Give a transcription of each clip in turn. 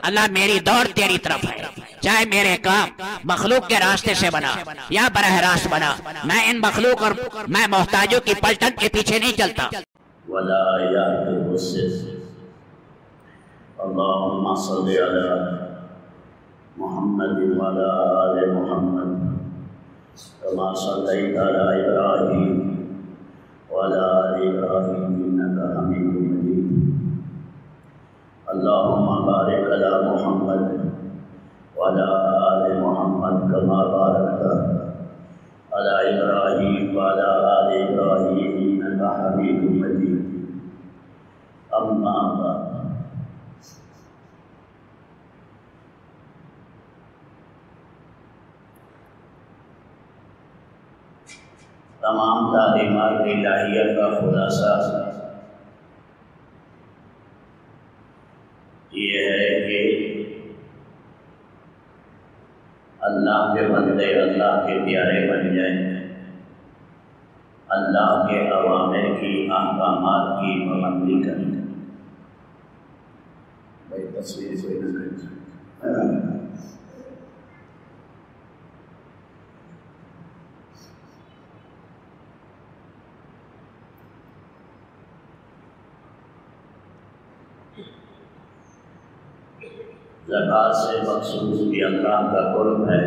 اللہ میری دوڑ تیری طرف ہے، چاہے میرے کام مخلوق کے راستے سے بنا یا براہ راست بنا، میں ان مخلوق اور میں محتاجوں کی پلٹن کے پیچھے نہیں چلتا۔ ولا يأتي الصدق اللهم صل على محمد وعلى آل محمد كما صليت على إبراهيم وعلى آل إبراهيم إنك حميد مجيد اللهم بارك على محمد وعلى آل محمد كما باركت على إبراهيم وعلى آل إبراهيم إنك حميد مجيد أما بعد تمام تعلیمات الہیہ کا خلاصہ یہ ہے کہ اللہ کے بندے اللہ کے پیارے بن جائیں، اللہ کے اوامر کی احکامات کی پابندی کریں۔ بھائی تصویر کوئی نہ کریں۔ زکوٰۃ سے مقصود بھی اللہ کا قرب ہے،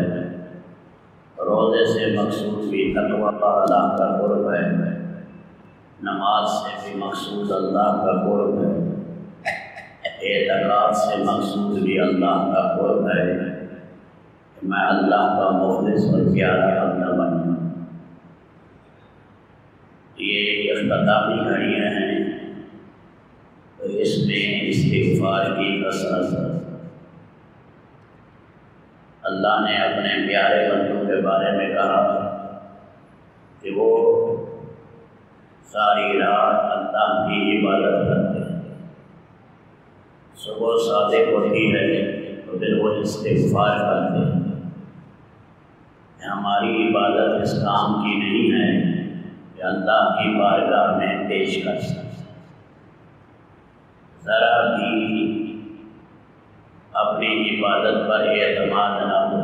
روزے سے مقصود بھی تقویٰ اللہ کا قرب ہے، نماز سے بھی مقصود اللہ کا قرب ہے، اعتقاد سے مقصود بھی اللہ کا قرب ہے کہ میں اللہ کا مخلص اور پیارا بندہ بنوں۔ یہ اختتامی گھڑیاں ہیں تو اس میں استغفار کی کثرت ہے۔ اللہ نے اپنے پیارے بندوں کے بارے میں کہا کہ وہ ساری رات اللہ کی عبادت کرتے ہیں، صبح صادق ہوتی ہے تو پھر وہ استغفار کرتے ہیں۔ ہماری عبادت اس کام کی نہیں ہے کہ اللہ کی بارگاہ میں پیش کر سکتے، ذرا بھی اپنی عبادت پر اعتماد نہ ہو،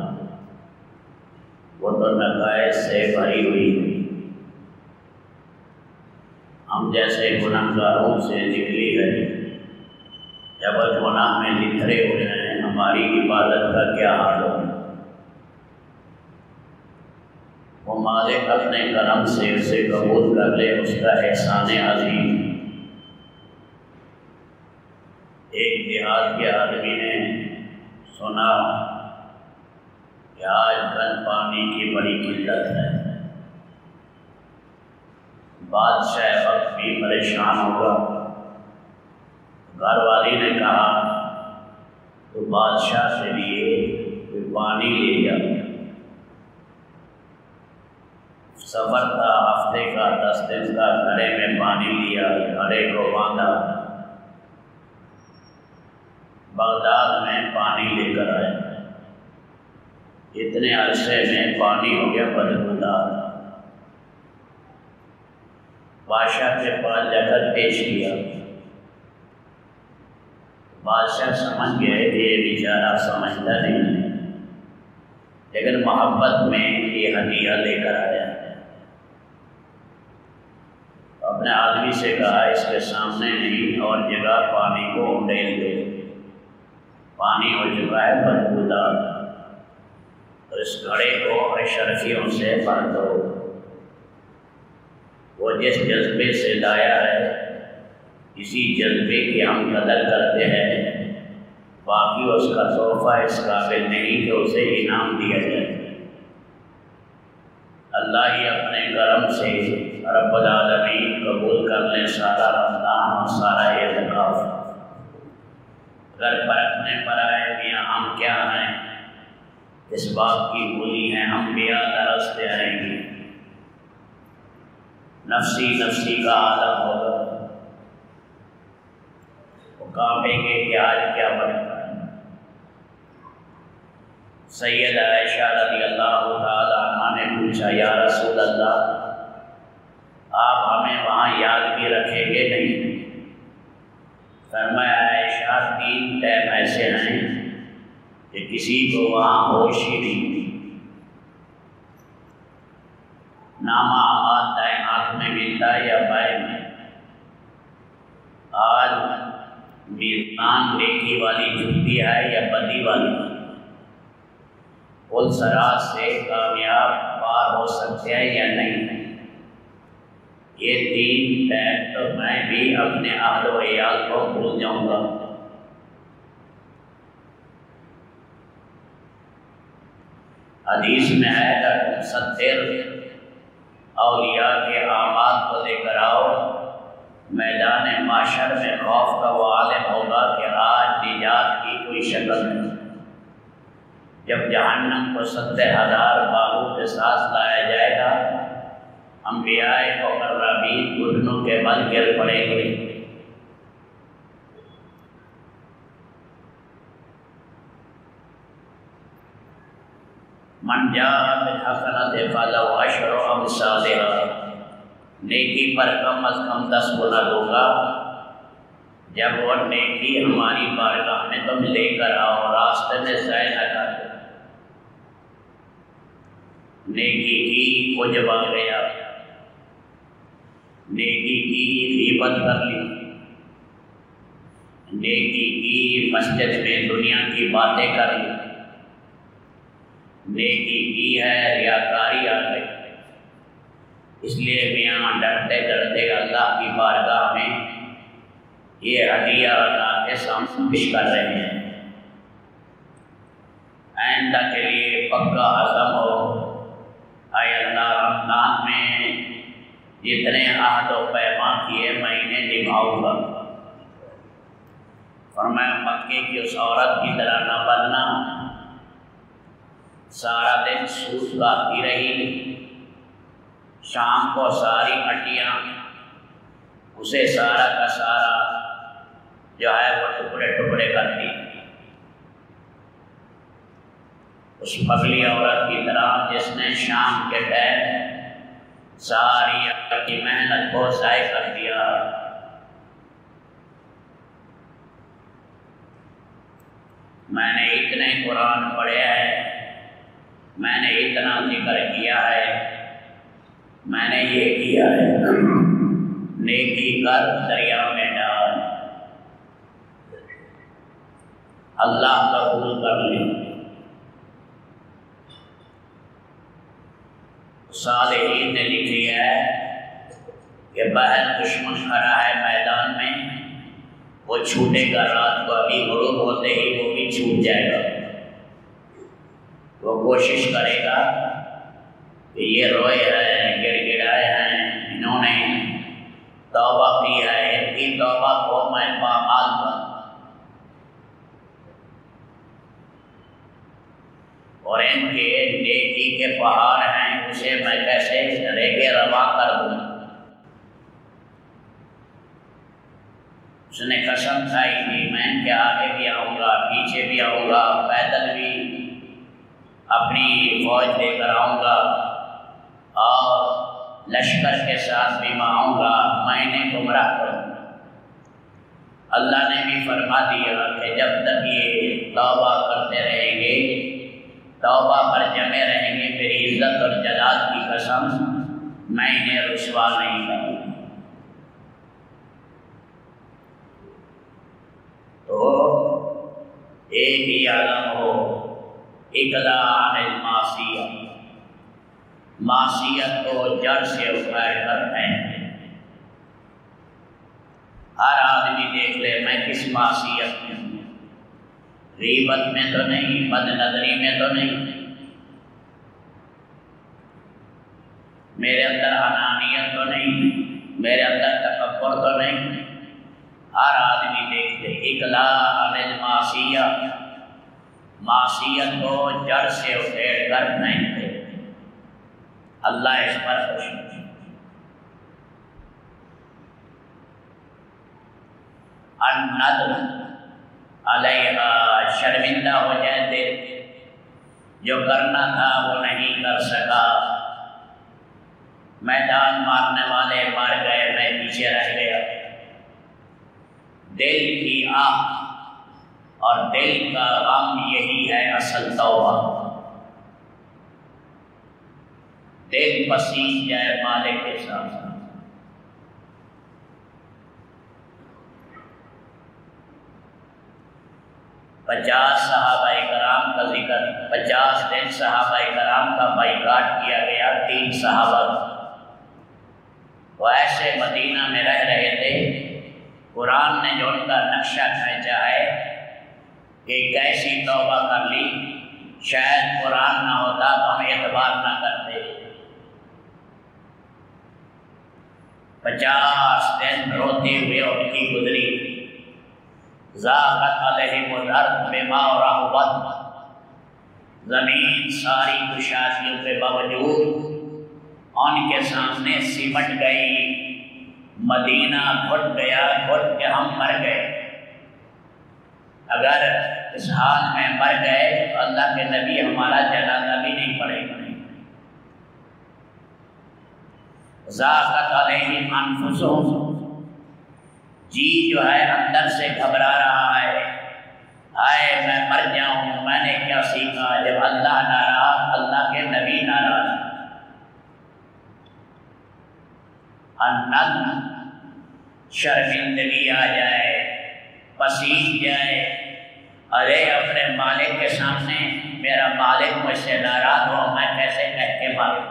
وہ تو نقائص سے بھری ہوئی ہے۔ ہم جیسے گناہگاروں سے نکلی ہے، جب گناہ میں لتھڑے ہوئے ہیں، ہماری عبادت کا کیا حال ہو؟ وہ مالک اپنے کرم سے اسے قبول کر لے، اس کا احسان عظیم۔ ایک دیہات کے آدمی نے سنا کہ آج کل پانی کی بڑی قلت ہے، بادشاہ وقت بھی پریشان ہوگا۔ گھر والی نے کہا تو بادشاہ سے لیے کوئی پانی لے جا۔ سفر تھا ہفتے کا، 10 دن کا، گھڑے میں پانی لیا، گھڑے کو باندھا، بغداد میں پانی لے کر آئے۔ اتنے عرصے میں پانی ہو گیا بدبودار۔ بادشاہ کے پاس جا کر پیش کیا، بادشاہ سمجھ گئے کہ یہ بیچارہ سمجھتا نہیں ہے، لیکن محبت میں یہ ہدیہ لے کر آیا۔ اپنے آدمی سے کہا اس کے سامنے نہیں اور جگہ پانی کو انڈیل دے، پانی ہو چکا ہے بدبودار، تو اس گھڑے کو اشرفیوں سے بھر دو۔ وہ جس جذبے سے لایا ہے، اسی جذبے کی ہم قدر کرتے ہیں، باقی اس کا تحفہ اس قابل نہیں کہ اسے انعام دیا جائے۔ اللہ ہی اپنے کرم سے رب العالمین قبول کر لیں سارا رمضان اور سارا اعتکاف۔ اگر پرکھنے پر آئے میاں ہم کیا ہیں، اس بات کی بولی ہیں ہم بیا درستے آئیں گے، نفسی نفسی کا عالم ہوگا، وہ کانپیں گے کہ آج کیا بنتا ہے۔ سید عائشہ رضی اللہ تعالیٰ عنہ نے پوچھا یا رسول اللہ آپ ہمیں وہاں یاد بھی رکھیں گے نہیں؟ فرمایا عائشہ 3 ٹائم ایسے ہیں کہ کسی کو وہاں ہوش ہی نہیں، نامہ آباد دائیں ہاتھ میں ملتا ہے یا بائیں میں۔ آج میزان نیکی والی جھکتی ہے یا بدی والی، پل صراط سے کامیاب پار ہو سکتے ہیں یا نہیں۔ یہ 3 ٹائم تو میں بھی اپنے اہل و عیال کو بھول جاؤں گا۔ حدیث میں ہے کہ تم 70 اولیاء کے اعمال کو لے کر آؤ، میدان معاشر میں خوف کا وہ عالم ہوگا کہ آج نجات کی کوئی شکل نہیں۔ جب جہنم کو 70,000 بالوں کے ساتھ لایا جائے گا، انبیاء مقربین گھٹنوں کے بل گر پڑیں گے۔ من جاء بالحسنۃ فلہ عشر امثالھا، نیکی پر کم از کم 10 گنا ہوگا۔ جب وہ نیکی ہماری بارگاہ میں تم لے کر آؤ، راستے میں ضائع نہ کر دو۔ نیکی کی عجب آ گیا، نیکی کی غیبت کر لی، نیکی کی مسجد میں دنیا کی باتیں کر لی، نیکی کی ہے ریاکاری آ گئی۔ اس لیے میاں ڈرتے ڈرتے اللہ کی بارگاہ میں یہ ہدیہ اللہ کے سامنے پیش کر رہے ہیں۔ آئندہ کے لیے پکا عزم ہو، اے اللہ رمضان میں جتنے عہد و پیمان کیے میں انہیں نبھاؤں گا۔ فرمایا مکے کی اس عورت کی طرح نہ بننا، سارا دن سود کھاتی رہی، شام کو ساری ہڈیاں اسے سارا کا سارا جو ہے وہ ٹکڑے ٹکڑے کرتی، اس پگلی عورت کی طرح جس نے شام کے ٹائم ساری اپنی محنت کو ضائع کر دیا۔ میں نے اتنے قرآن پڑھے ہیں، میں نے اتنا ذکر کیا ہے، میں نے یہ کیا ہے، نیکی کر دریا میں ڈال، اللہ قبول کر لے۔ صالحین نے لکھی ہے کہ باہر دشمن کھڑا ہے میدان میں، وہ چھوٹے گا رات کو، ابھی غروب ہوتے ہی وہ بھی چھوٹ جائے گا۔ وہ کوشش کرے گا کہ یہ روئے ہیں، گڑ گڑائے ہیں، انہوں نے توبہ کی ہے، ان کی توبہ کو میں پامال کروں، اور ان کے نیکی کے پہاڑ ہیں اسے میں کیسے ریگے رواں کر دوں۔ اس نے قسم کھائی تھی میں ان کے آگے بھی آؤں گا، پیچھے بھی آؤں گا، پیدل بھی اپنی فوج لے کر آؤں گا، اور لشکر کے ساتھ بھی میں آؤں گا، میں انہیں گمراہ کروں گا۔ اللہ نے بھی فرما دیا کہ جب تک یہ توبہ کرتے رہیں گے، توبہ پر جمے رہیں گے، میری عزت اور جلال کی قسم میں انہیں رسوا نہیں کروں گا۔ تو ایک ہی عالم ہو، اقلاع عن المعصیت، معصیت کو جڑ سے اکھاڑ کر پھینک دے۔ ہر آدمی دیکھ لے میں کس معصیت میں ہوں، غیبت میں تو نہیں، بد نظری میں تو نہیں، میرے اندر انانیت تو نہیں، میرے اندر تکبر تو نہیں۔ ہر آدمی دیکھ لے اقلاع عن المعصیت، معصیت کو جڑ سے اکھیڑ کر پھینک دے۔ اللہ اس پر خوش ہے۔ الندم علیہا، شرمندہ ہو جائے دل، جو کرنا تھا وہ نہیں کر سکا، میدان مارنے والے مار گئے، میں پیچھے رہ گیا۔ دل کی آہ اور دل کا غم یہی ہے اصل توبہ، دل پسیج جائے مالک کے ساتھ۔ 50 صحابہ کرام کا ذکر، 50 دن صحابہ کرام کا بائیکاٹ کیا گیا، 3 صحابہ وہ ایسے مدینہ میں رہ رہے تھے، قرآن نے جو ان کا نقشہ کھینچا ہے کہ ایک ایسی توبہ کر لی، شاید قرآن نہ ہوتا تو ہم اعتبار نہ کرتے۔ 50 دن روتے ہوئے ان کی گزری، ذاقت علیہم الارض بما رحبت، زمین ساری کشادیوں کے باوجود ان کے سامنے سمٹ گئی، مدینہ گھٹ گیا، گھٹ کے ہم مر گئے۔ اگر اس حال میں مر گئے تو اللہ کے نبی ہمارا جنازہ بھی نہیں پڑے گا۔ ذاقت علیہم انفسہم، جی جو ہے اندر سے گھبرا رہا ہے، ہائے میں مر جاؤں، میں نے کیا سیکھا؟ جب اللہ ناراض، اللہ کے نبی ناراض۔ النظم، شرمندگی آ جائے، پسیج جائے، ارے اپنے مالک کے سامنے میرا مالک مجھ سے ناراض ہو، میں کیسے کہہ کے ماروں؟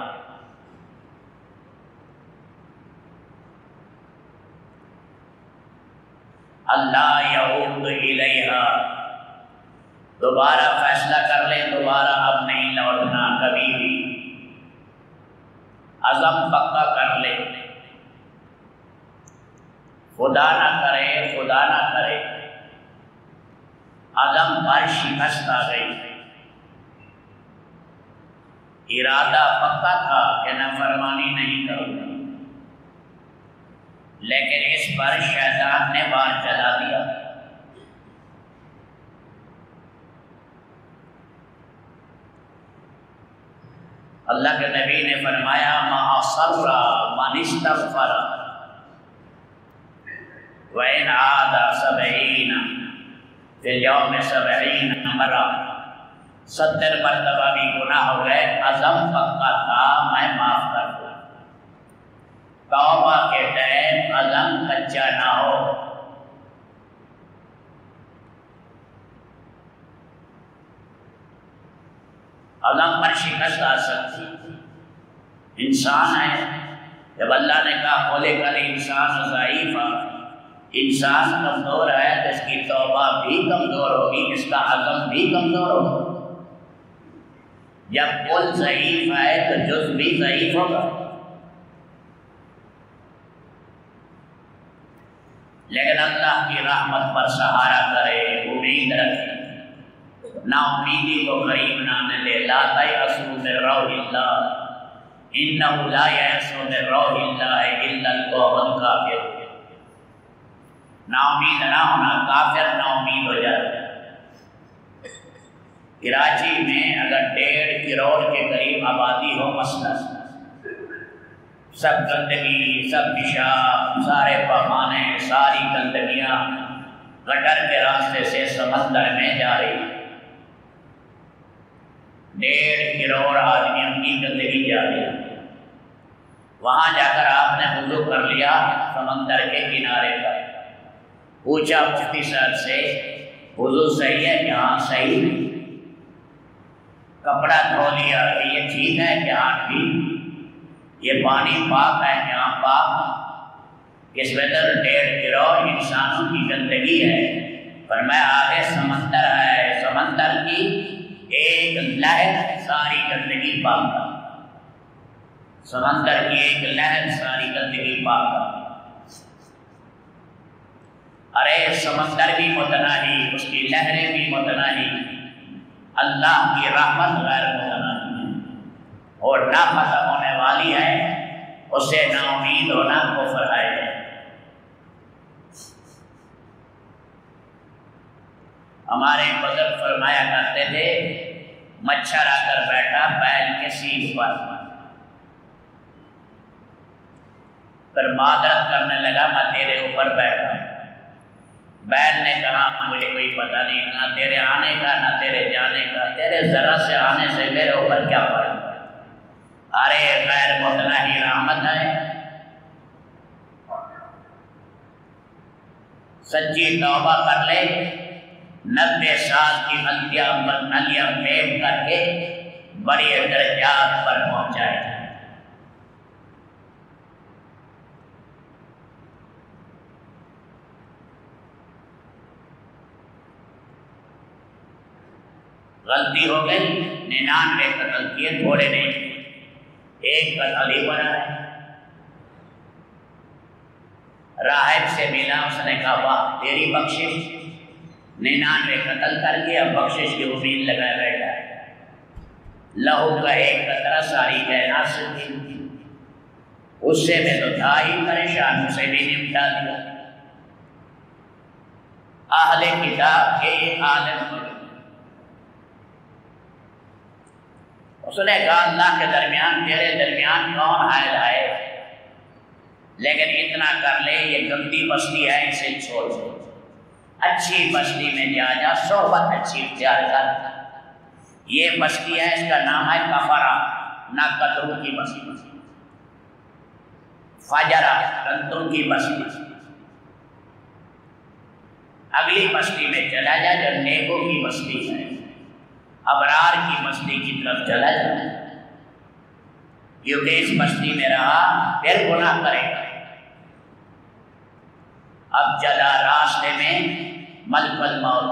اللہ یعود الیہا، دوبارہ فیصلہ کر لیں، دوبارہ اب نہیں لوٹنا کبھی بھی، عزم پکا کر لیں، خدا نہ کرے، خدا نہ کرے، عزم پر شکست آ گئی، ارادہ پکا تھا کہ نافرمانی نہیں کروں گا، لیکن اس پر شیطان نے بار چلا دیا۔ اللہ کے نبی نے فرمایا ما اصر من استغفر وإن عاد 70 فی اليوم 70 مرہ، 70 مرتبہ بھی گناہ ہو گئے، عزم پکا تھا میں معاف کر دوں۔ توبہ کے ٹائم عزم کچا نہ ہو۔ عزم پر شکست آ سکتی، انسان ہے، جب اللہ نے کہا خلق الانسان ضعیفا، انسان کمزور ہے تو اس کی توبہ بھی کمزور ہوگی، اس کا عزم بھی کمزور ہوگا۔ جب کل ضعیف ہے تو جز بھی ضعیف ہوگا۔ لیکن اللہ کی رحمت پر سہارا کرے، امید رکھے، نا امیدی کو قریب نہ لے۔ لا تیأسوا من روح اللہ انہ لا یأس من روح اللہ الا القوم الکافرون۔ نا امید نہ ہونا، کافر نا امید ہو جاتا ہے۔ کراچی میں اگر 1.5 کروڑ کے قریب آبادی ہو مثلاً، سب گندگی، سب پیشاب، سارے پخانے، ساری گندگیاں گٹر کے راستے سے سمندر میں جا رہی ہیں، 1.5 کروڑ آدمیوں کی گندگی جا رہی ہے۔ وہاں جا کر آپ نے وضو کر لیا سمندر کے کنارے پر، پوچھا مفتی صاحب سے وضو صحیح ہے کہ ہاں صحیح ہے؟ کپڑا دھو لیا کہ یہ ٹھیک ہے کہ ہاں ٹھیک؟ یہ پانی پاک ہے کہ ہاں پاک؟ اس میں تو 1.5 کروڑ انسانوں کی گندگی ہے، پر میں آگے سمندر ہے، سمندر کی ایک لہر ساری گندگی پاک کر، سمندر کی ایک لہر ساری گندگی پاک کر۔ ارے سمندر بھی متناہی، اس کی لہریں بھی متناہی، اللہ کی رحمت غیر متناہی ہے اور نہ ختم ہونے والی ہے، اسے نا امید ہونا کفر ہے۔ ہمارے بزرگ فرمایا کرتے تھے مچھر آ کر بیٹھا بیل کے سینگ پر، پھر معذرت کرنے لگا میں تیرے اوپر بیٹھا، بیل نے کہا مجھے کوئی پتہ نہیں، نہ تیرے آنے کا نہ تیرے جانے کا، تیرے ذرا سے آنے سے میرے اوپر کیا فرق؟ ارے غیر متناہی رحمت ہے، سچی توبہ کر لے، 90 سال کی نلیاں پیٹ کر کے بڑے درجات پر پہنچائے۔ غلطی ہو گئی، 99 قتل کیے، تھوڑے نہیں، ایک قتل ہی بنا ہے۔ راہب سے ملا، اس نے کہا واہ تیری بخشش، 99 قتل کر کے اب بخشش کی امید لگائے بیٹھا ہے، لہو کا ایک قطرہ ساری کائنات سے تھی، اس سے میں تو تھا ہی پریشان، اسے بھی نمٹا دیا۔ اہل کتاب کے عالم، اس نے کہا اللہ کے درمیان تیرے درمیان کون حائل ہے، لیکن اتنا کر لے یہ گندی بستی ہے اسے چھوڑ دے، اچھی بستی میں جا صحبت اچھی اختیار کر۔ یہ بستی ہے، اس کا نام ہے کفرہ، نہ قدروں کی بستی، فجرہ رندوں کی بستی۔ اگلی بستی میں چلا جا جو نیکوں کی بستی ہے، ابرار کی بستی کی طرف چلا جائے، کیونکہ اس بستی میں رہا پھر گناہ کرے گا۔ اب چلا راستے میں ملک الموت،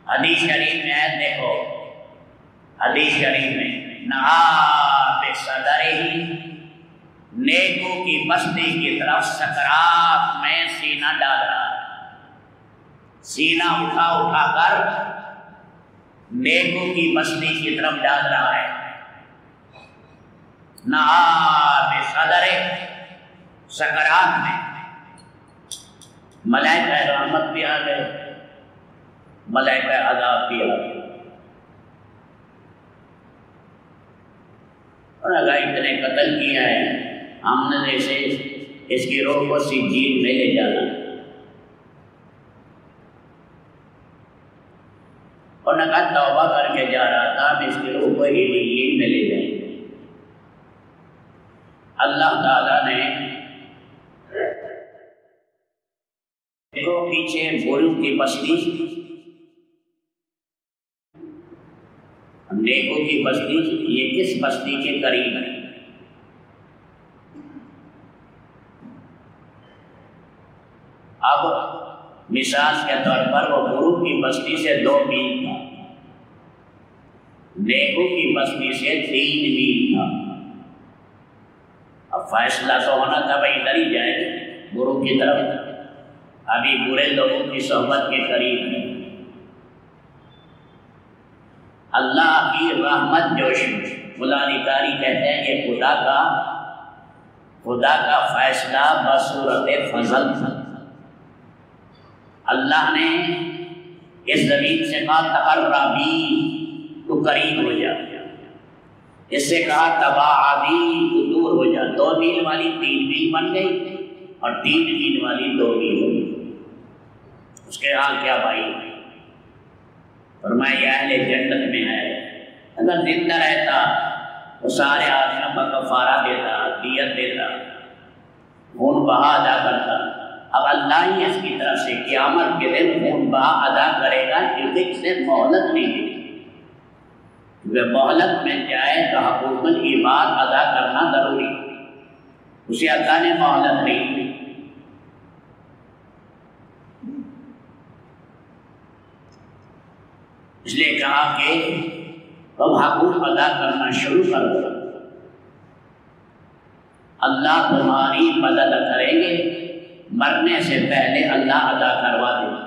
حدیث شریف میں ہے، دیکھو حدیث شریف میں نہا بصدرہ، نیکوں کی بستی کی طرف سکرات میں سینہ ڈال رہا ہے، سینہ اٹھا اٹھا کر نیکوں کی بستی کی طرف ڈال رہا ہے۔ نہا بصدرہ، سکرات میں ملائکہ رحمت بھی آ گئے، ملائکہ عذاب بھی آ گئے، اور اگر اتنے قتل کیا ہے ہم نے جیسے اس کی روح کو سجین میں لے جانا، اور نہ کہا توبہ کر کے جا رہا تھا اب اس کی روح کو علیین میں لے جائیں۔ اللہ تعالیٰ نے دیکھو پیچھے بوروں کی بستی، نیکوں کی بستی، یہ کس بستی کے قریب ہے؟ اب مثال کے طور پر وہ بوروں کی بستی سے 2 میل تھا، نیکوں کی بستی سے 3 میل تھا۔ اب فیصلہ تو ہونا تھا بھائی ادھر ہی جائے گی بروں کی طرف، ابھی برے لوگوں کی صحبت کے قریب ہے۔ اللہ کی رحمت جوش ملالکاری کہتے ہیں کہ خدا کا فیصلہ بصورت فضل تھا۔ اللہ نے اس زمین سے کہا تقربی، تو قریب ہو جا، اس سے کہا تباعدی، تو دور ہو جا۔ 2 میل والی 3 میل بن گئی اور 3 میل والی 2 میل ہو گئی۔ اس کے حال کیا بھائی؟ فرمایا یہ اہل جنت میں ہے، اگر زندہ رہتا تو سارے آدمیوں کا کفارہ دیتا، دیت دیتا، خون بہا ادا کرتا۔ اب اللہ ہی اس کی طرف سے قیامت کے دن خون بہا ادا کرے گا، کیونکہ اسے مہلت نہیں دی۔ وہ مہلت میں جائے تو حقوق العباد ادا کرنا ضروری، اسے اللہ نے مہلت نہیں دی۔ اس لیے کہا کہ تم حقوق ادا کرنا شروع کر دو، اللہ تمہاری مدد کریں گے، مرنے سے پہلے اللہ ادا کروا دے گا۔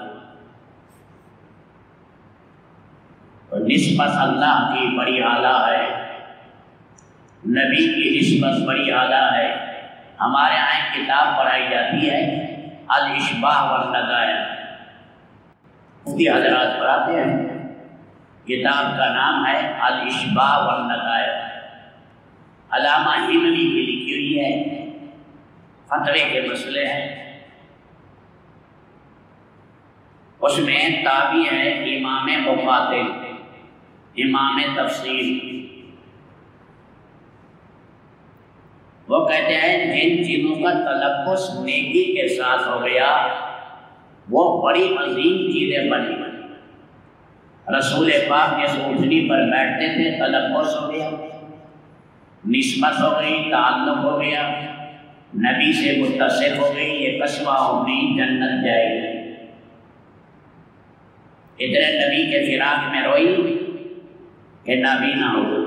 اور نسبت اللہ کی بڑی اعلیٰ ہے، نبی کی نسبت بڑی اعلیٰ ہے۔ ہمارے یہاں ایک کتاب پڑھائی جاتی ہے الاشباح والنظائر، مفتی حضرات پڑھاتے ہیں، کتاب کا نام ہے الاشباح والنظائر، علامہ ہندوی کی لکھی ہوئی ہے، فتوے کے مسئلے ہیں، اس میں تابع ہے امام مقاتل، امام تفسیر۔ وہ کہتے ہیں جن چیزوں کا تلفظ نیکی کے ساتھ ہو گیا وہ بڑی عظیم چیزیں بنی۔ رسول پاک جس اٹھنی پر بیٹھتے تھے تلفظ ہو گیا، نسبت ہو گئی، تعلق ہو گیا، نبی سے متصف ہو گئی، یہ قصبہ اٹھنی جنت جائے گی۔ ادھر نبی کے فراق میں روئی کہ نبی نہ ہو۔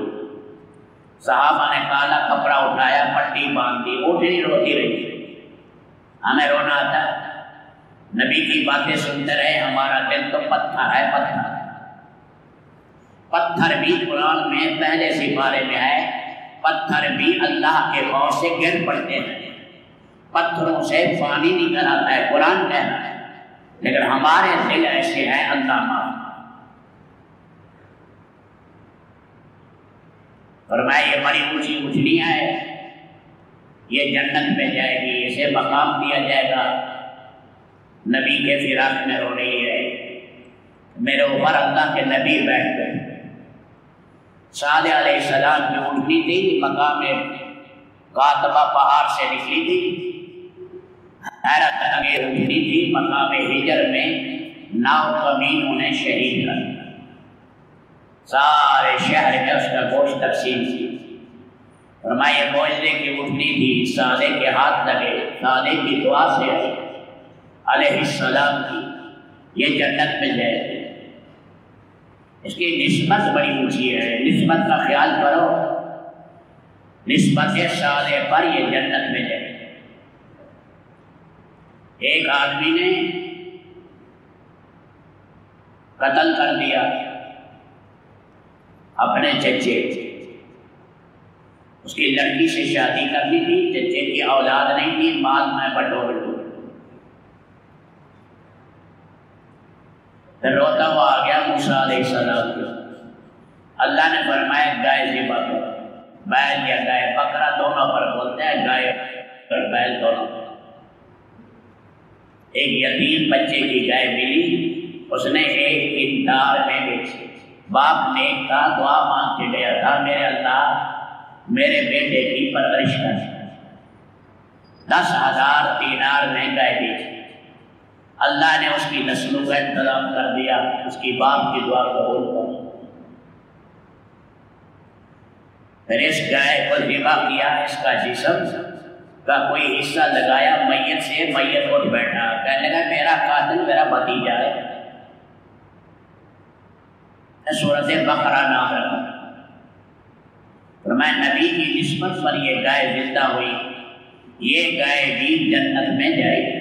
صحابہ نے کالا کپڑا اٹھایا، پٹی باندھ دی، اٹھنی روتی رہی۔ ہمیں رونا آتا ہے، نبی کی باتیں سنتے رہے، ہمارا دل تو پتھر ہے، پتھر پتھر بھی قرآن میں پہلے سپارے میں ہے، پتھر بھی اللہ کے خوف سے گر پڑتے ہیں، پتھروں سے پانی نکل آتا ہے، قرآن کہہ رہا ہے، لیکن ہمارے دل ایسے ہیں اللہ معاف۔ فرمایا یہ بڑی اونچی اٹھنی ہے، یہ جنت میں جائے گی، اسے مقام دیا جائے گا۔ نبی کے فراق میں رو رہی ہے، میرے اوپر اللہ کے نبی بیٹھ گئے۔ صالح علیہ السلام کی اٹھنی تھی، مقام کاتبہ پہاڑ سے نکلی تھی، حیرت انگیز اٹھنی تھی، مقام ہجر میں 9 کمین انہیں شہید کر دیا۔ سارے شہر میں اس کا گوشت تقسیم کی۔ فرمایا یہ معجزے کی اٹھنی تھی، صالح کے ہاتھ لگے، صالح کی دعا سے علیہ السلام کی یہ جنت میں جائے گی۔ اس کی نسبت بڑی اونچی ہے، نسبت کا خیال کرو، نسبت صالح پر یہ جنت میں جائے گی۔ ایک آدمی نے قتل کر دیا اپنے چچے، اس کی لڑکی سے شادی کرنی تھی، چچے کی اولاد نہیں تھی، مال میں بٹور دوں۔ پھر روتا ہوا آ گیا موسیٰ علیہ السلام کو، اللہ نے فرمایا گائے ذبح کرو، بیل یا گائے، بکرا دونوں پر بولتے ہیں، گائے اور بیل دونوں پر۔ ایک یتیم بچے کی گائے ملی، اس نے ایک انتار میں بیچی۔ باپ نیک تھا، دعا مانگ کے گیا تھا، میرے اللہ میرے بیٹے کی پرورش کر۔ 10,000 دینار میں گائے بیچی، اللہ نے اس کی نسلوں کا انتظام کر دیا، اس کی باپ کی دعا قبول کر۔ پھر اس گائے کو ذبح کیا، اس کا جسم کا کوئی حصہ لگایا میت سے، میت اٹھ بیٹھا، کہنے لگا میرا قاتل میرا بھتیجا ہے۔ سورۃ بقرہ نام رکھا۔ فرمایا نبی کی نسبت پر یہ گائے زندہ ہوئی، یہ گائے بھی جنت میں جائے گی۔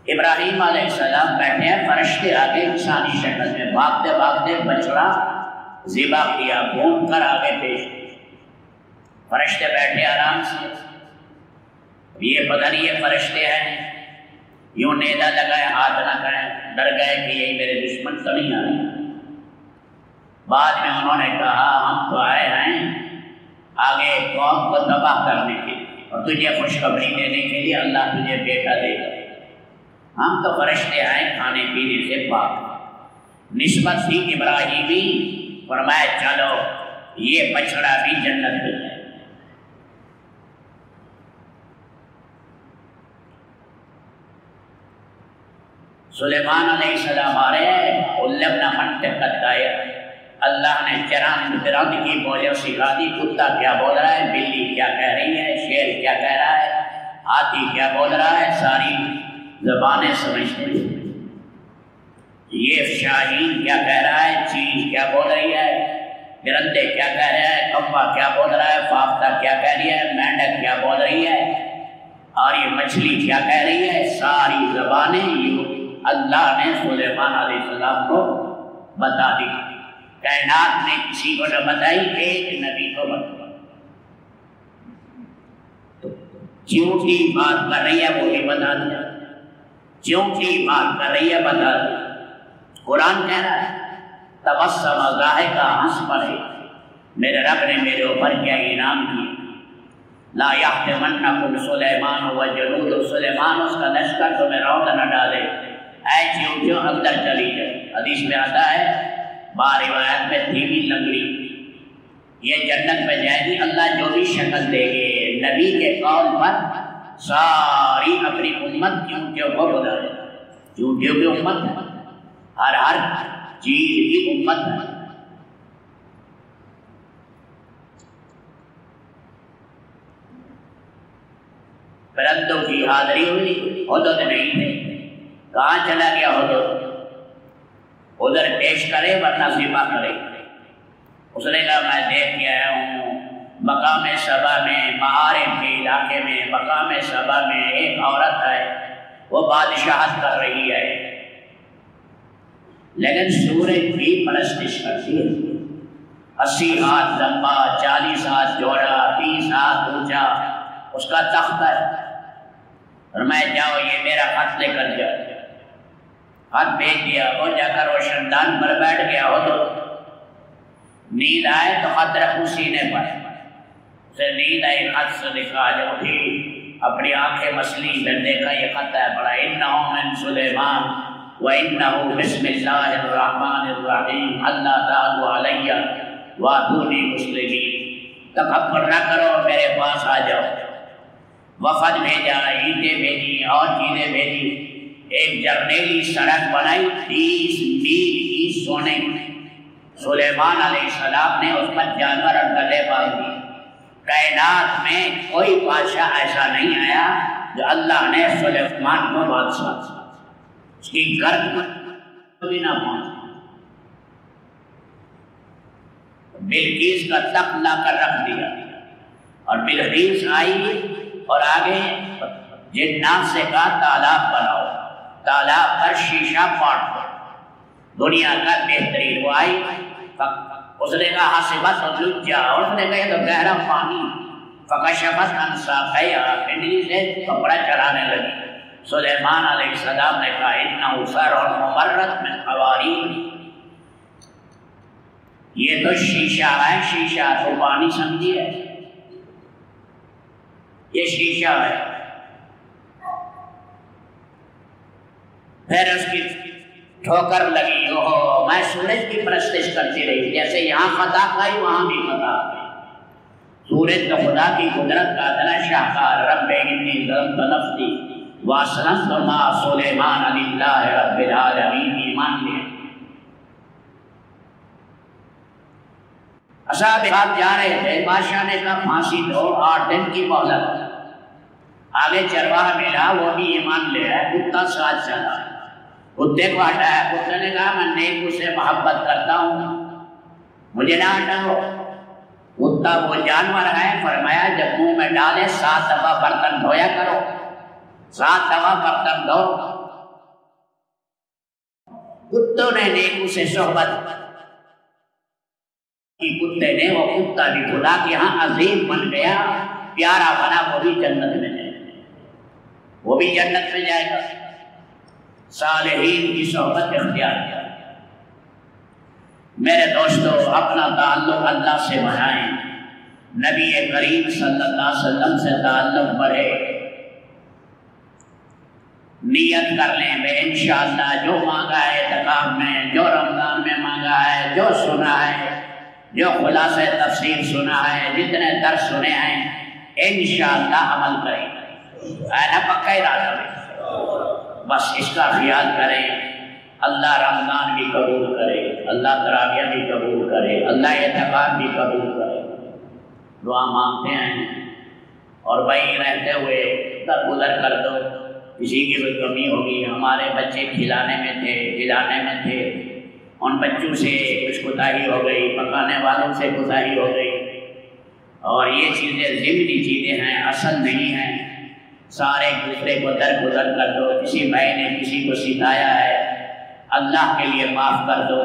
ابراہیم علیہ السلام بیٹھے ہیں، فرشتے آگے انسانی شکل میں بھاگتے بھاگتے بچڑا ذبح کیا، بھون کر آگے پیش۔ فرشتے بیٹھے آرام سے، یہ پتہ نہیں یہ فرشتے ہیں، یوں نیزہ لگائے ہاتھ نہ کریں، ڈر گئے کہ یہ میرے دشمن تو نہیں آ رہے۔ بعد میں انہوں نے کہا ہم تو آئے ہیں آگے قوم کو تباہ کرنے کے لیے اور تجھے خوشخبری دینے کے لیے اللہ تجھے بیٹا دے گا، ہم تو فرشتے آئے کھانے پینے سے پاک۔ نسبت تھی ابراہیمی، فرمایا چلو یہ بچڑا بھی جنت میں ہے۔ سلیمان علیہ السلام آ رہے ہیں، علمنا منطق دائر، اللہ نے چرند برند کی بولے سکھا دی، کتا کیا بول رہا ہے، بلی کیا کہہ رہی ہے، شیر کیا کہہ رہا ہے، ہاتھی کیا بول رہا ہے، ساری زبانیں سمجھتے ہیں۔ یہ شاہین کیا کہہ رہا ہے، چیل کیا بول رہی ہے، درندے کیا کہہ رہا ہے، کوا کیا بول رہا ہے، فافتہ کیا کہہ رہی ہے، مینڈک کیا بول رہی ہے، اور یہ مچھلی کیا کہہ رہی ہے، ساری زبانیں اللہ نے سلیمان علیہ السلام کو بتا دی۔ کائنات نے کسی کو نہ بتائی، ایک نبی کو بتائی۔ جھوٹی بات کر رہی ہے وہ بھی بتا دیا، جھوٹی بات کر رہی ہے بتا دیا۔ قرآن کہہ رہا ہے تبسم ضاحکا، ہنس پڑے، میرے رب نے میرے اوپر کیا انعام دیا۔ لا یحطمنکم سلیمان و جنود، سلیمان اس کا لشکر تمہیں روند نہ ڈالے، اے چیونٹیوں اندر چلی جائے. حدیث میں آتا ہے بار روایت میں دھیمی لنگڑی یہ جنت میں جائے گی. اللہ جو بھی شکل دے گے نبی کے قول پر ساری اپنی امت چیونٹیوں کو بلائے. چیونٹیوں کی امت ہے, ہر چیز کی امت ہے. پرندوں کی حاضری ہوئی, حدود نہیں تھے. کہاں چلا گیا حدود؟ ادھر پیش کرے ورنہ ذبح کرے. اس نے کہا میں دیکھ کے آیا ہوں مقام صبا میں, معارف کے علاقے میں مقام صبا میں ایک عورت ہے, وہ بادشاہت کر رہی ہے لیکن سورج کی پرستش کرتی ہے. 80 ہاتھ لمبا, 40 ہاتھ چوڑا, 30 ہاتھ اونچا اس کا تخت ہے. اور میں جاؤ یہ میرا خط لے کر جاؤ. خط بھیج دیا, وہ جا کر روشن دان پر بیٹھ گیا. ہو تو نیند آئے تو خط رکھوں سینے پر. اسے نیند آئی, خط سے لکھا, جب اٹھی اپنی آنکھیں مسلی, میں دیکھا یہ خط ہے پڑھا انہو من سلیمان وانہو بسم اللہ الرحمن الرحیم اللہ تعالی علیہ واتونی مسلمین. تکبر نہ کرو, میرے پاس آ جاؤ. وفد بھیجا, اینٹیں بھیجی اور چیزیں بھیجی. ایک جرنیلی سڑک بنائی 30 میل کی سونے کی. سلیمان علیہ السلام نے اس پر جانور اور گلے باندھ دی. کائنات میں کوئی بادشاہ ایسا نہیں آیا جو اللہ نے سلیمان کو بادشاہ اس کی گرد بھی نہ پہنچا. بلقیس کا تخت لا کر رکھ دیا اور بلقیس آئی اور آگے جنات سے کہا تالاب بناؤ. تالاب پر شیشہ پاٹ دو, دنیا کا بہترین. وہ آئی, اس نے کہا حسبت لجا, اور اس نے کہا تو گہرا پانی. فکشفت عن ساقیہا, پنڈلی سے کپڑا چڑھانے لگی. سلیمان علیہ السلام نے کہا انہو فرع ممرد من قواریر, یہ تو شیشہ ہے. شیشہ تو پانی سمجھیے, یہ شیشہ ہے. پھر اس کی ٹھوکر لگی. اوہ, میں سورج کی پرستش کرتی رہی, جیسے یہاں خطا کھائی وہاں بھی خطا کھائی. سورج تو خدا کی قدرت کا اتنا شاہکار. رب انی ظلمت نفسی واسلمت مع سلیمان للہ رب العالمین. ایمان لے اصحاب آپ جا رہے تھے, بادشاہ نے کہا پھانسی دو, 8 دن کی مہلت. آگے چرواہا ملا, وہ بھی ایمان لے ہے. کتا ساتھ چلا, کتے کو ہٹایا. کتے نے کہا میں نیکو سے محبت کرتا ہوں, مجھے نہ ہٹاؤ. کتا وہ جانور ہے, فرمایا جب منہ میں ڈالے 7 دفعہ برتن دھویا کرو. 7 دفعہ برتن دھو. کتوں نے نیکو سے صحبت کی. کتے نے, وہ کتا بھی خدا کے ہاں عظیم بن گیا, پیارا بنا. وہ بھی جنت میں جائے گا, وہ بھی جنت میں جائے گا. صالحین کی صحبت اختیار کیا. میرے دوستو, اپنا تعلق اللہ سے بڑھائیں. نبی کریم صلی اللہ علیہ وسلم سے تعلق بڑھے. نیت کر لیں میں انشاءاللہ جو مانگا ہے اعتکاف میں, جو رمضان میں مانگا ہے, جو سنا ہے, جو خلاصہ تفسیر سنا ہے, جتنے درس سنے ہیں, انشاءاللہ عمل کریں. اینا پکا ارادہ میں بس اس کا خیال کریں. اللہ رمضان بھی قبول کرے, اللہ تراویح بھی قبول کرے, اللہ اعتکاف بھی قبول کرے. دعا مانگتے ہیں اور وہیں رہتے ہوئے درگزر کر دو. کسی کی کوئی کمی ہوگی, ہمارے بچے کھلانے میں تھے, پلانے میں تھے, ان بچوں سے کچھ کوتاہی ہو گئی, پکانے والوں سے کوتاہی ہو گئی, اور یہ چیزیں ضمنی چیزیں ہیں, اصل نہیں ہیں. سارے دوسرے کو درگزر کر دو. کسی بھائی نے کسی کو سکھایا ہے, اللہ کے لیے معاف کر دو.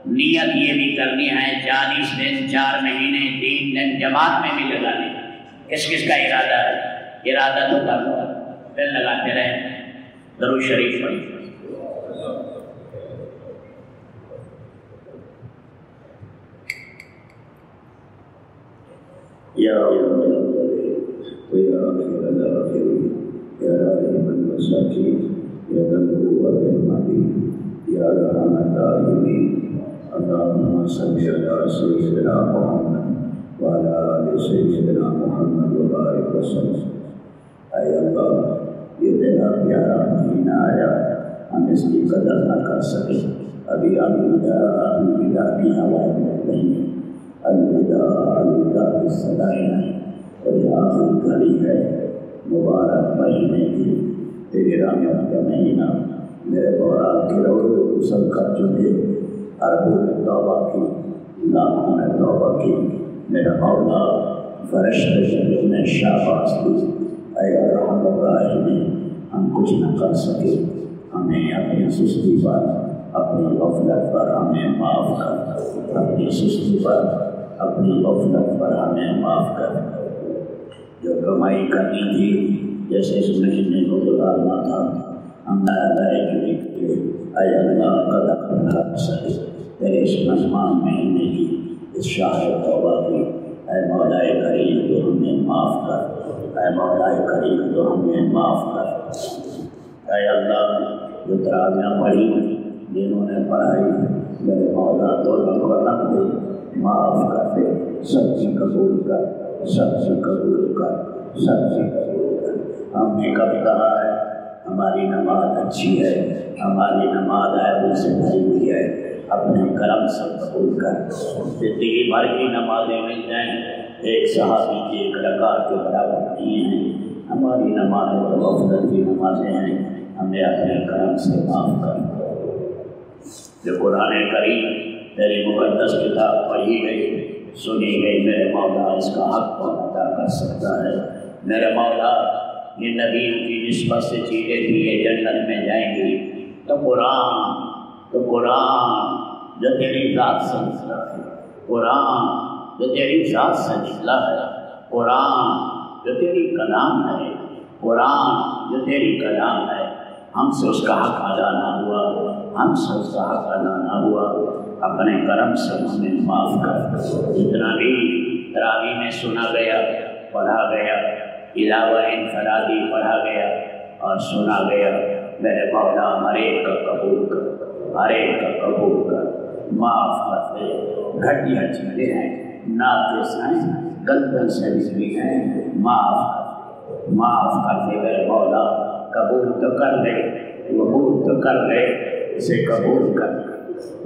نیت یہ بھی کرنی ہے 40 دن 4 مہینے 3 دن جماعت میں بھی لگانے. کس کس کا ارادہ ہے؟ ارادہ تو کر لو, پھر لگاتے رہیں. درود شریف پڑھیں. یا یا راحم المساکین يا ذا القوة المتين يا أرحم الراحمين اللهم صل على سيدنا محمد وعلى آل سيدنا محمد وبارك وسلم۔ اے اللہ، یہ تیرا پیارا مہینہ آیا، ہم اس کی قدر نہ کر سکے۔ ابھی الوداع کی ہوائیں بہ رہی ہیں، الوداع کی صدائیں ہیں، اور یہ آخری گھڑی ہے مبارک مہینے کی، تیری رحمت کا مہینہ۔ میرے مولا کے روزے کو سب کر چکے، اربوں نے توبہ کی، لاکھوں نے توبہ کی، میرا مولا فرشتے نے شاباش دی۔ اے ارحم الراحمین، ہم کچھ نہ کر سکے، ہمیں اپنی سستی پر، اپنی غفلت پر ہمیں معاف کر، اپنی سستی پر، اپنی غفلت پر ہمیں معاف کر۔ جو کمائی کرنی تھی، جیسے اس مہینے کو گزارنا تھا، ہم نئے اے اللہ قدر نہ سکے تیرے اس مہمان مہینے کی، اس شہر توبہ کی۔ اے مولا کریم تو ہمیں معاف کر، اے مولا کریم تو ہمیں معاف کر۔ اے اللہ جو تراویحاں پڑھی، جنہوں نے پڑھائی، میرے مولا دونوں کو رکھ دے، معاف کر دے، سب سے قبول کر، سب سے قبول کر، سب سے قبول کر۔ ہم نے کب کہا ہے ہماری نماز اچھی ہے، ہماری نماز عیبوں سے بھری ہوئی ہے، اپنے کرم سے قبول کر۔ زندگی بھر کی نمازیں مل جائیں، ایک صحابی کی ایک رکعت کے برابر نہیں ہیں۔ ہماری نمازیں تو غفلت کی نمازیں ہیں، ہمیں اپنے کرم سے معاف کر۔ جو قرآن کریم تیری مقدس کتاب پڑھی گئی، سنی گئی، میرے مولا اس کا حق کون ادا کر سکتا ہے؟ میرے مولا یہ نبیوں کی نسبت سے چیزیں تھی، یہ جنت میں جائیں گی، تو قرآن جو تیری ذات سے نکلا ہے، قرآن جو تیری ذات سے نکلا ہے، قرآن جو تیری کلام ہے، قرآن جو تیری کلام ہے، ہم سے اس کا حق ادا نہ ہوا، ہم سے اس کا حق ادا نہ ہوا، اپنے کرم سے ہمیں معاف کر۔ جتنا بھی تراویح میں سنا گیا، پڑھا گیا، علاوہ انفرادی پڑھا گیا اور سنا گیا، میرے مولا ہر ایک کا قبول کر، ہر ایک کا قبول کر، معاف کر دے۔ گھٹیا چیزیں ہیں، ناقص ہیں، گندن سے بھی ہیں، معاف کر دے میرے مولا۔ قبول تو کر لے، قبول تو کر لے، اسے قبول کر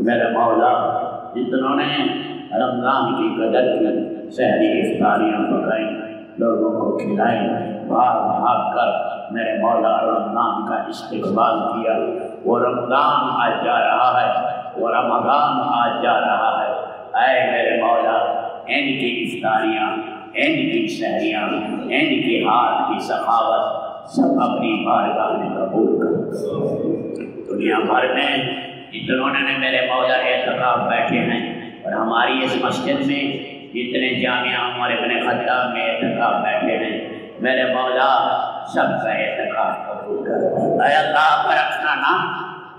میرے مولا۔ جتنوں نے رمضان کی قدر کی، سحری افطاریاں پکائیں، لوگوں کو کھلائیں، بھاگ کر میرے مولا رمضان کا استقبال کیا۔ وہ رمضان آج جا رہا ہے، وہ رمضان آج جا رہا ہے۔ اے میرے مولا ان کی افطاریاں، ان کی سحریاں، ان کی ہاتھ کی سخاوت سب اپنی بارگاہ میں قبول کر۔ دنیا بھر میں جتنوں نے میرے مولا اعتکاف بیٹھے ہیں، اور ہماری اس مسجد میں جتنے جامعہ عمر ابن خطاب میں اعتکاف بیٹھے ہیں، میرے مولا سب کا اعتکاف قبول کر۔ اے اللہ پرکھنا نہ،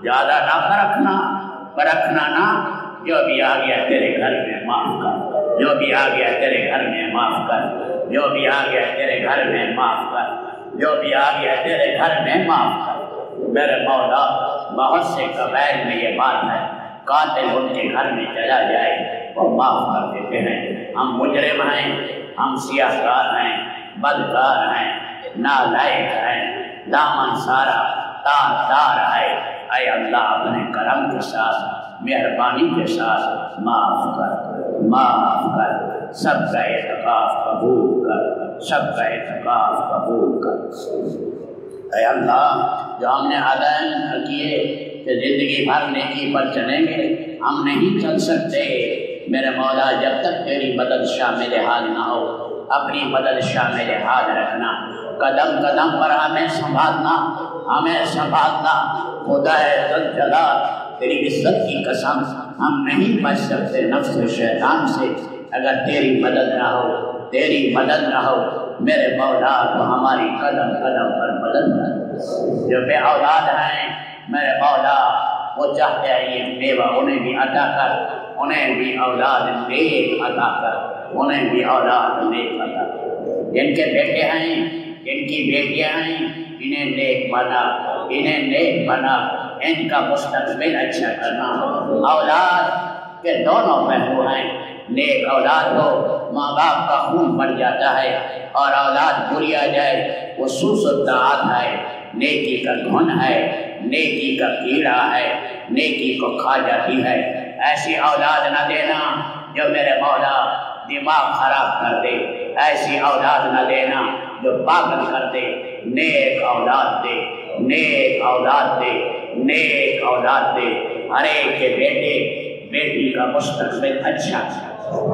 زیادہ نہ پرکھنا نہ، جو بھی آ گیا تیرے گھر میں معاف کر، جو بھی آ گیا تیرے گھر میں معاف کر، جو بھی آ گیا تیرے گھر میں معاف کر، جو بھی آ گیا تیرے گھر میں معاف کر۔ میرے مولا بہت سے قبائل میں یہ بات ہے، قاتل ان کے گھر میں چلا جائے وہ معاف کر دیتے ہیں۔ ہم مجرم ہیں، ہم سیاہکار ہیں، بدکار ہیں، نالائق ہیں، دامن سارا تار ہے۔ اے اللہ اپنے کرم کے ساتھ، مہربانی کے ساتھ معاف کر، سب کا اعتکاف قبول کر، سب کا اعتکاف قبول کر۔ اے اللہ جو ہم نے عزائم کیے کہ زندگی بھر نیکی پر چلیں گے، ہم نہیں چل سکتے میرے مولا جب تک تیری مدد شامل حال نہ ہو۔ اپنی مدد شامل حال رکھنا، قدم قدم پر ہمیں سنبھالنا، خدا ذوالجلال تیری عزت کی قسم ہم نہیں بچ سکتے نفس شیطان سے اگر تیری مدد نہ ہو میرے مولا تو ہماری قدم قدم پر مدد نہ۔ جو بے اولاد ہیں میرے مولا وہ چاہتے ہیں یہ بیوہ انہیں بھی عطا کر، انہیں بھی اولاد نیک عطا کر، انہیں بھی اولاد نیک عطا کر۔ جن کے بیٹے ہیں، جن کی بیٹیاں ہیں، انہیں نیک بنا، انہیں نیک بنا، ان کا مستقبل اچھا کرنا۔ اولاد کے دونوں پہلو ہیں، نیک اولاد ہو ماں باپ کا خون بڑھ جاتا ہے، اور اولاد بری آ جائے وہ سوسدات ہے، نیکی کا گھن ہے، نیکی کا کیڑا ہے، نیکی کو کھا جاتی ہے۔ ایسی اولاد نہ دینا جو میرے مولا دماغ خراب کر دے، ایسی اولاد نہ دینا جو پاگل کر دے۔ نیک اولاد دے، نیک اولاد دے، نیک اولاد دے۔ ہر ایک کے بیٹے بیٹی کا مستقبل اچھا،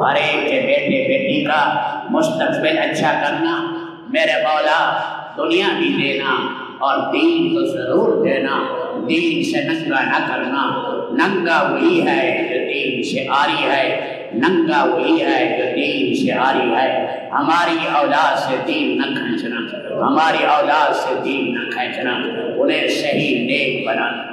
ہر ایک کے بیٹے بیٹی کا مستقبل اچھا کرنا۔ میرے مولا دنیا بھی دینا اور دین کو ضرور دینا، دین سے ننگا نہ کرنا۔ ننگا وہی ہے جو دین سے آری ہے، ننگا وہی ہے جو دین سے آری ہے۔ ہماری اولاد سے دین نہ کھینچنا، ہماری اولاد سے دین نہ کھینچنا، انہیں صحیح نیک بنانا۔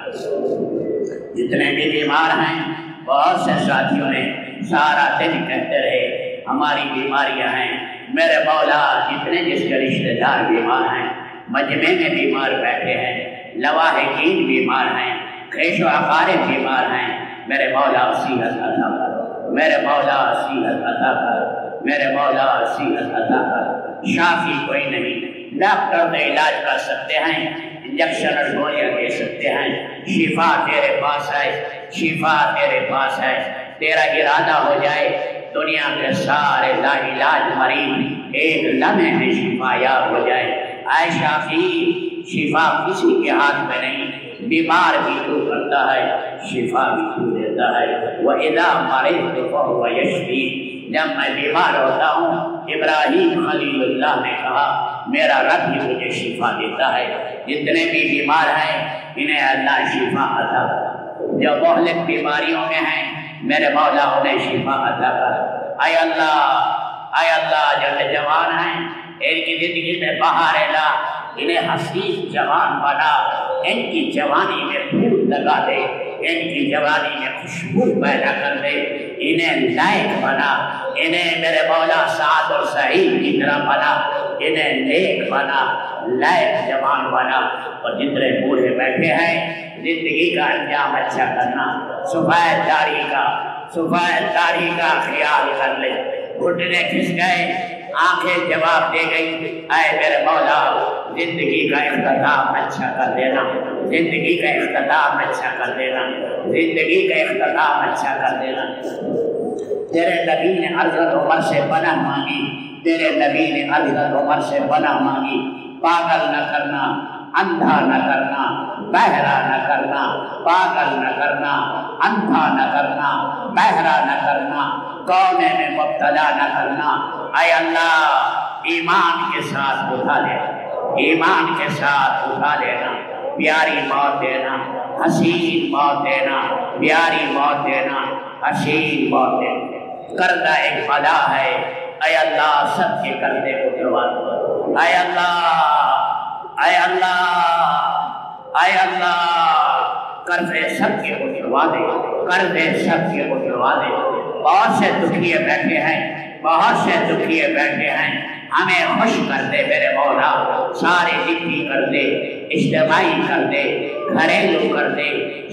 جتنے بھی بیمار ہیں، بہت سے ساتھیوں نے سارا دن کہتے رہے ہماری بیماریاں ہیں۔ میرے مولا جتنے جس کے رشتہ دار بیمار ہیں، مجمع میں بیمار بیٹھے ہیں، لواحقین بیمار ہیں، خیش و اقارب بیمار ہیں، میرے مولا صحت عطا کر، میرے مولا صحت عطا کر، میرے مولا صحت عطا کر۔ شافی کوئی نہیں، ڈاکٹر تو علاج کر سکتے ہیں، انجیکشن اور گولیاں دے سکتے ہیں، شفا تیرے پاس ہے، شفا تیرے پاس ہے۔ تیرا ارادہ ہو جائے دنیا کے سارے لا علاج مریض ایک لمحے میں شفا یاب ہو جائے۔ اے شافی، شفا کسی کے ہاتھ میں نہیں، بیمار بھی تو کرتا ہے، شفا بھی تو دیتا ہے۔ وَإِذَا مَرِضْتُ فَهُوَ يَشْفِينِ، جب میں بیمار ہوتا ہوں، ابراہیم خلیل اللہ نے کہا میرا رب ہی مجھے شفا دیتا ہے۔ جتنے بھی بیمار ہیں انہیں اللہ شفا عطا کر، جو مہلک بیماریوں میں ہیں میرے مولا انہیں شفا عطا کر۔ اے اللہ جو جوان ہیں ان کی زندگی میں بہار لا، انہیں حسین جوان بنا، ان کی جوانی میں پھول لگا دے، ان کی جوانی میں خوشبو پیدا کر دے، انہیں لائق بنا، انہیں میرے مولا سعد اور سعید کی طرح بنا، انہیں نیک بنا، لائق جوان بنا۔ اور جتنے بوڑھے بیٹھے ہیں زندگی کا انجام اچھا کرنا، سفید داڑھی کا خیال کر لے، گھٹنے کھس گئے، آنکھیں جواب دے گئی، اے میرے مولا زندگی کا اختتام اچھا کر دینا، زندگی کا اختتام اچھا کر دینا، زندگی کا اختتام اچھا کر دینا۔ تیرے نبی نے ارذل عمر سے پناہ مانگی، تیرے نبی نے ارذل عمر سے پناہ مانگی، پاگل نہ کرنا، اندھا نہ کرنا، بہرا نہ کرنا، پاگل نہ کرنا، اندھا نہ کرنا، بہرا نہ کرنا، کونے میں مبتلا نہ کرنا۔ اے اللہ ایمان کے ساتھ اٹھا لینا، ایمان کے ساتھ اٹھا لینا، پیاری موت دینا، حسین موت دینا، پیاری موت دینا، حسین موت دینا۔ کردہ ایک بلا ہے، اے اللہ سب کے کردے کو جوا دو، اے اللہ، اے اللہ، اے اللہ قرضے سب کے اٹھوا دے، قرضے سب کے اٹھوا دے۔ بہت سے دکھیے بیٹھے ہیں، بہت سے دکھیے بیٹھے ہیں، ہمیں خوش کر دے میرے مولا، سارے نکی کر دے، اجتماعی کر دے، گھریلو کر دے،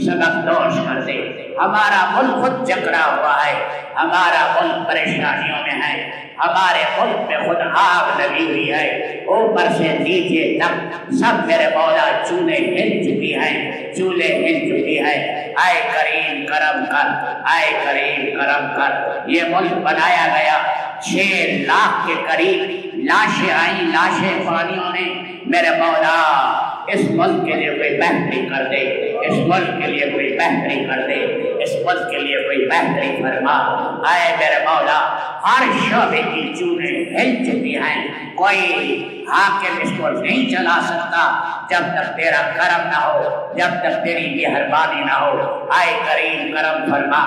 سبق دوش کر دے۔ ہمارا ملک خود جکڑا ہوا ہے، ہمارا ملک پریشانیوں میں ہے، ہمارے ملک میں خود آگ لگی ہوئی ہے، اوپر سے نیچے تک سب میرے مولا چولہے ہل چکی ہیں، چولہے ہل چکی ہیں۔ اے کریم کرم کر، اے کریم کرم کر۔ یہ ملک بنایا گیا 6 لاکھ کے قریب لاشیں آئیں، لاشیں پانیوں نے، میرے مولا اس ملک کے لیے کوئی بہتری کر دے، اس ملک کے لیے کوئی بہتری کر دے، اس ملک کے لیے کوئی بہتری فرما۔ اے میرے مولا ہر شعبے کی چونیں ہل چکی ہیں، کوئی حاکم اس کو نہیں چلا سکتا جب تک تیرا کرم نہ ہو، جب تک تیری مہربانی نہ ہو۔ اے کریم کرم فرما،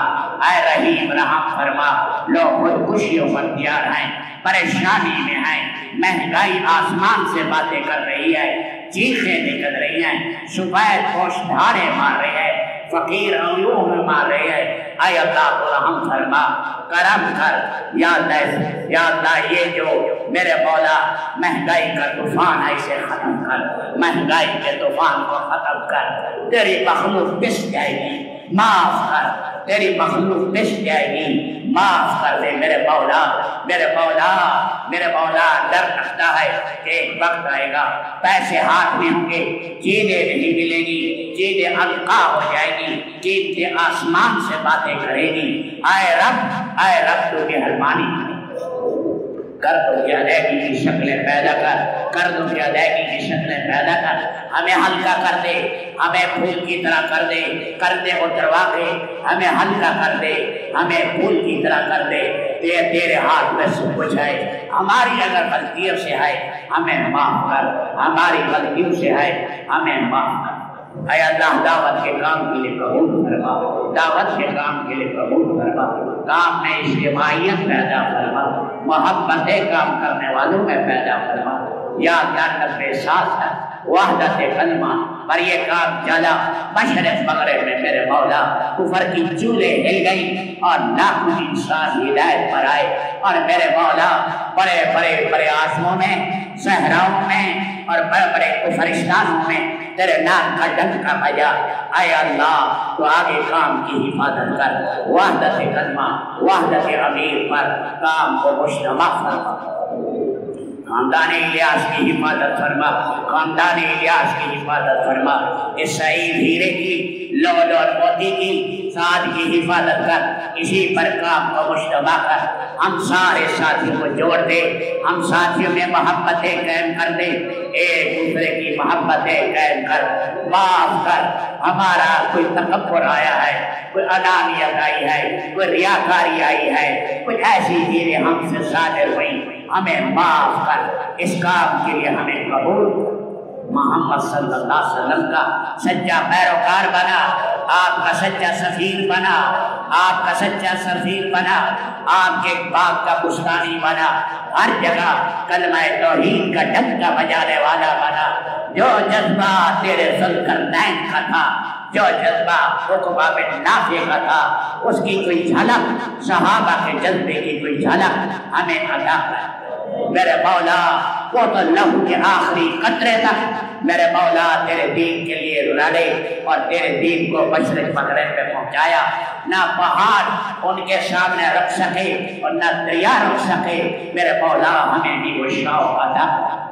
اے رحیم رحم فرما۔ لوگ خودکشیوں پر تیار ہیں، پریشانی میں ہیں، مہنگائی آسمان سے باتیں کر رہی ہے، چیخیں نکل رہی ہیں، سفید پوش دھاڑے مار رہے ہیں، فقیر عیوں میں مار رہے ہیں۔ اے اللہ تو رحم فرما، کرم کر یا اللہ یہ جو میرے مولا مہنگائی کا طوفان ہے اسے ختم کر، مہنگائی کے طوفان کو ختم کر، تیری مخلوق پس جائے گی، معاف کر، تیری مخلوق پس جائے گی، معاف کر دے میرے مولا، میرے مولا، میرے مولا۔ ڈر لگتا ہے کہ ایک وقت آئے گا پیسے ہاتھ میں ہوں گے، چیزیں نہیں ملیں گی، چیزیں القاع ہو جائے گی، چیزیں آسمان سے باتیں کرے گی۔ اے رب تو مہربانی کر دو کہ ادائیگی کی شکلیں پیدا کر دو کہ ادائیگی کی شکلیں پیدا کر، ہمیں ہلکا کر دے، ہمیں پھول کی طرح کر دے اتروا کے ہمیں ہلکا کر دے، ہمیں پھول کی طرح کر دے، تیرے ہاتھ میں سب کچھ ہے، ہماری اگر غلطیوں سے ہے ہمیں معاف کر، ہماری غلطیوں سے ہے ہمیں معاف کر۔ اے اللہ دعوت کے کام کے لیے قبول فرما، دعوت کے کام کے لیے قبول فرما، کام میں اجتماعیت پیدا فرما، محبت کام کرنے والوں میں پیدا فرما، یا جنت میں ساتھ ہے وحدت کلمہ پر یہ کام چلا مشرق مغرب میں میرے مولا، کفر کی چولے ہل گئی اور لاکھوں انسان ہدایت پر آئے، اور میرے مولا بڑے آسموں میں، صحراؤں میں اور بڑے کفرستانوں میں تیرے نام کا ڈنکا بجا۔ اے اللہ تو آگے کام کی حفاظت کر، وحدت کلمہ، وحدت امیر پر کام کو مجتمع فرما، خاندان الیاس کی حفاظت فرما، خاندان الیاس کی حفاظت فرما، اس سعید ہیرے کی، لول اور موتی کی، سعد کی حفاظت کر، اسی پر کام کو مجتمع کر، ہم سارے ساتھیوں کو جوڑ دے، ہم ساتھیوں میں محبتیں قائم کر دے، ایک دوسرے کی محبتیں قائم کر، معاف کر، ہمارا کوئی تکبر آیا ہے، کوئی انانیت آئی ہے، کوئی ریاکاری آئی ہے، کوئی ایسی چیزیں ہم سے صادر ہوئی، ہمیں معاف کر، اس کام کے لیے ہمیں قبول۔ محمد صلی اللہ علیہ وسلم کا سچا پیروکار بنا، آپ کا سچا سفیر بنا، آپ کا سچا سفیر بنا، آپ کے باغ کا بستانی بنا، ہر جگہ کلمہ توحید کا ڈنکا بجانے والا بنا، جو جذبہ تیرے ذوالقرنین کا تھا، جو جذبہ عقبہ بن نافع کا تھا، اس کی کوئی جھلک، صحابہ کے جذبے کی کوئی جھلک ہمیں عطا کر میرے مولا۔ وہ تو لہو کے آخری قطرے تک میرے مولا تیرے دین کے لیے لڑے اور تیرے دین کو مشرق مغرب میں پہنچایا، نہ پہاڑ ان کے سامنے رکھ سکے اور نہ دریا رکھ سکے، میرے مولا ہمیں بھی وہ شوق عطا کر۔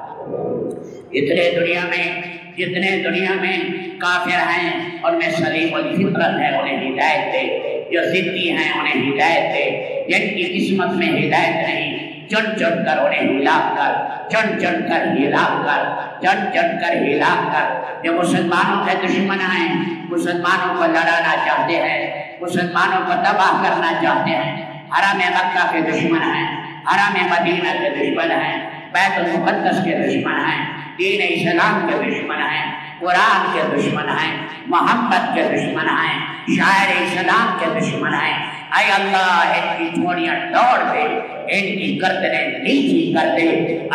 جتنے دنیا میں کافر ہیں ان میں سلیم الفطرت ہے، انہیں ہدایت دے، جو ضدی ہیں انہیں ہدایت دے، جن کی قسمت میں ہدایت نہیں چن چن کر انہیں ہلاک کر، چن چن کر ہلاک کر، چن چن کر ہلاک کر۔ جو مسلمانوں کے دشمن ہیں، مسلمانوں کو لڑانا چاہتے ہیں، مسلمانوں کو تباہ کرنا چاہتے ہیں، حرم مکہ کے دشمن ہیں، حرم مدینہ کے دشمن ہیں، بیت المقدس کے دشمن ہیں، دین اسلام کے دشمن ہیں، قرآن کے دشمن ہیں، محمد کے دشمن ہیں، شاعر اسلام کے دشمن ہیں۔ اے اللہ ان کی جھوڑیاں توڑ دے، ان کی گردنیں نیچی کر دے،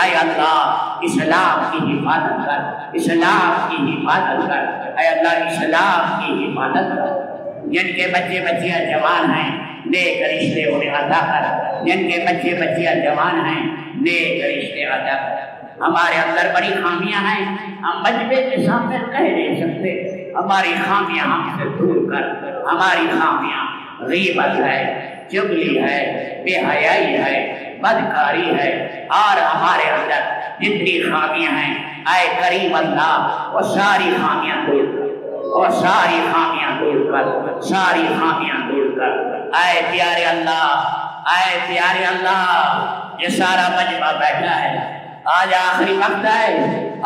اے اللہ اسلام کی حفاظت کر، اسلام کی حفاظت کر، اے اللہ اسلام کی حفاظت کر۔ جن کے بچے بچیاں جوان ہیں نیک رشتے انہیں عطا کر، جن کے بچے بچیاں جوان ہیں نیک رشتے عطا کر۔ ہمارے اندر بڑی خامیاں ہیں، ہم مجمع کے سامنے کہہ نہیں سکتے، ہماری خامیاں ہم سے دور کر۔ ہماری خامیاں غیبت ہے، چغلی ہے، بے حیائی ہے، بدکاری ہے، اور ہمارے اندر جتنی خامیاں ہیں اے کریم اللہ وہ ساری خامیاں دور کر، وہ ساری خامیاں دور کر، ساری خامیاں دور کر۔ اے پیارے اللہ، اے پیارے اللہ، یہ سارا مجمع بیٹھا ہے، آج آخری وقت ہے،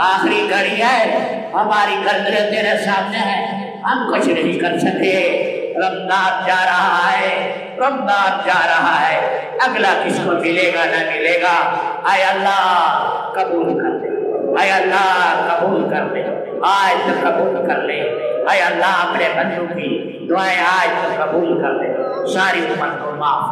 آخری گھڑی ہے، ہماری گردنیں تیرے سامنے ہیں، ہم کچھ نہیں کر سکتے۔ رمضان جا رہا ہے، رمضان جا رہا ہے، اگلا کس کو ملے گا نہ ملے گا، اے اللہ قبول کر دے، اے اللہ قبول کر دے، آج تو قبول کر لے، اے اللہ اپنے بندوں کی دعائیں آج تو قبول کر دے، ساری امت کو معاف